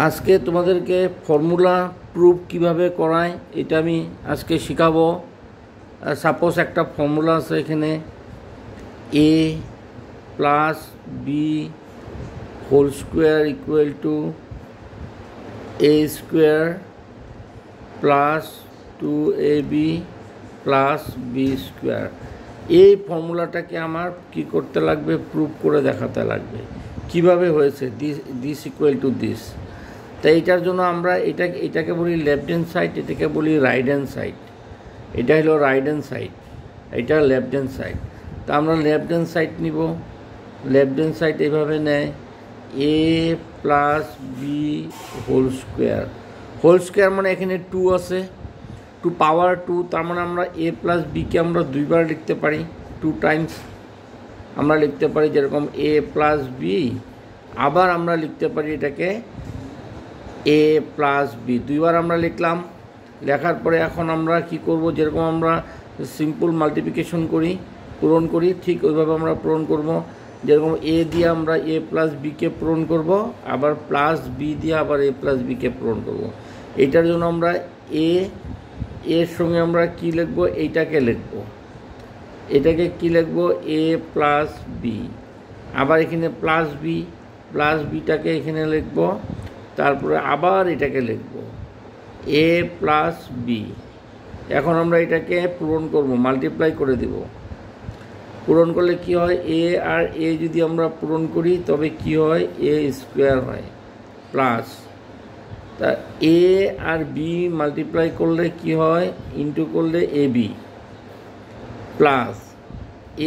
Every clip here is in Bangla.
আজকে তোমাদেরকে ফর্মুলা প্রুফ কিভাবে করায় এটা আমি আজকে শেখাবো। সাপোজ একটা ফর্মুলা আছে এখানে a plus B whole square equal to a square plus 2ab plus B square. এই ফর্মুলাটাকে আমার কি করতে লাগবে, প্রুফ করে দেখাতে লাগবে কিভাবে হয়েছে দিস ইকুয়াল টু দিস। তাই এটার জন্য আমরা এটাকে বলি লেফট হ্যান্ড সাইড, এটাকে বলি রাইট হ্যান্ড সাইড। এটা হলো রাইট হ্যান্ড সাইড, এটা লেফট হ্যান্ড সাইড। তা আমরা লেফট হ্যান্ড সাইড নিব। লেফট হ্যান্ড সাইড এভাবে নেয় a plus B whole square. Whole square মানে এখানে 2 আছে, 2 পাওয়ার 2, তার মানে আমরা a প্লাস বিকে আমরা দুইবার লিখতে পারি, 2 টাইমস আমরা লিখতে পারি, যেরকম a প্লাস বি। আবার আমরা লিখতে পারি এটাকে a প্লাস বি, দুইবার আমরা লিখলাম। লেখার পরে এখন আমরা কি করব, যেরকম আমরা সিম্পল মাল্টিপ্লিকেশন করি, পূরণ করি, ঠিক ওইভাবে আমরা পূরণ করব। যেরকম a দিয়ে আমরা a প্লাস বিকে পূরণ করব, আবার প্লাস বি দিয়ে আবার a প্লাস বিকে পূরণ করব। এইটার জন্য আমরা এর সঙ্গে আমরা কি লিখব, এইটাকে লিখব, এটাকে কি লিখব a প্লাস বি। আবার এখানে প্লাস বিটাকে এখানে লিখব, তারপরে আবার এটাকে লিখব a প্লাস বি। এখন আমরা এটাকে পূরণ করব, মাল্টিপ্লাই করে দেব। পূরণ করলে কি হয়, a আর a যদি আমরা পূরণ করি তবে কি হয়, a স্কোয়ার হয় প্লাস, তা a আর b মাল্টিপ্লাই করলে কি হয়, ইন্টু করলে ab প্লাস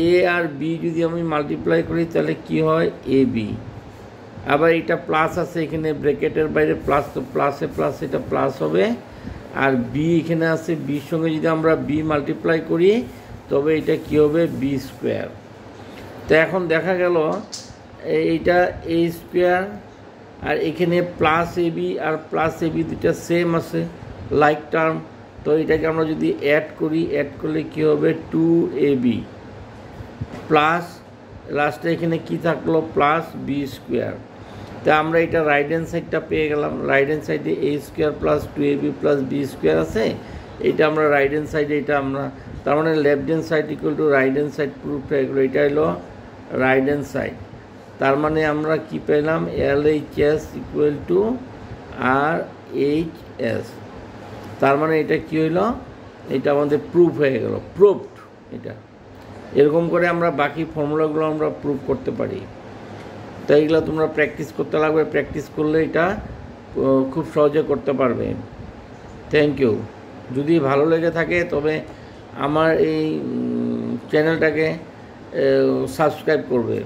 a আর b যদি আমি মাল্টিপ্লাই করি তাহলে কি হয়, ab। আবার এটা প্লাস আছে এখানে ব্র্যাকেটের বাইরে প্লাস, তো প্লাসে প্লাস এটা প্লাস হবে। আর বি এখানে আছে, বির সঙ্গে যদি আমরা বি মাল্টিপ্লাই করি তবে এটা কি হবে, বি স্কোয়ার। তো এখন দেখা গেল এইটা এ স্কোয়ার আর এখানে plus A B R plus A B দুটা সেম আছে, লাইক টার্ম। তো এটাকে আমরা যদি অ্যাড করি, অ্যাড করলে কি হবে, 2ab প্লাস লাস্টে এখানে কি থাকলো, প্লাস বি স্কোয়ার। তা আমরা এটা রাইট হ্যান্ড সাইডটা পেয়ে গেলাম। রাইট হ্যান্ড সাইডে a square plus 2ab plus B square আছে, এটা আমরা রাইট হ্যান্ড সাইডে, এটা আমরা, তার মানে left hand side equal to right hand side proof হয়ে গেলো। এটা হলো রাইট হ্যান্ড সাইড। তার মানে আমরা কি পেলাম, LHS ইকুয়াল টু RHS। তার মানে এটা কি হইলো, এটা আমাদের প্রুফ হয়ে গেল, প্রুফড। এটা এরকম করে আমরা বাকি ফর্মুলাগুলো আমরা প্রুফ করতে পারি। তাই এগুলো তোমরা প্র্যাকটিস করতে লাগবে, প্র্যাকটিস করলে এটা খুব সহজে করতে পারবে। Thank you. যদি ভালো লেগে থাকে তবে আমার এই চ্যানেলটাকে সাবস্ক্রাইব করবে।